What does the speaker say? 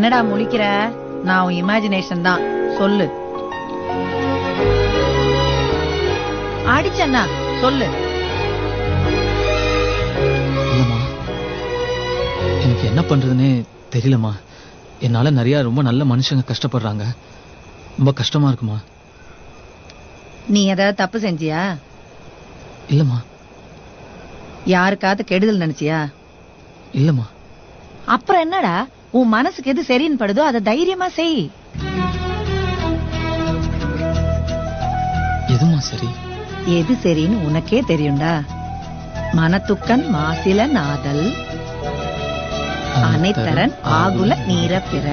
என்னடா முழிக்கிற? நான் உன் இமேஜினேஷன் தான், சொல்லு. அடிச்சண்ணா சொல்லு. இல்லம்மா, எனக்கு என்ன பண்றதுன்னே தெரியலம்மா. என்னால நிறைய ரொம்ப நல்ல மனுஷங்க கஷ்டப்படுறாங்க. ரொம்ப கஷ்டமா இருக்குமா. நீ ஏதாவது தப்பு செஞ்சியா? இல்லம்மா. யாருக்காவது கெடுதல் நினைச்சியா? இல்லம்மா. அப்புறம் என்னடா, உன் மனசுக்கு எது சரின்னு படுதோ அதை தைரியமா செய். எதுமா சரி? எது சரின்னு உனக்கே தெரியும்டா. மனத்துக்கன் மாசில நாதல் அனைத்தரன் ஆகுல நீர பிற.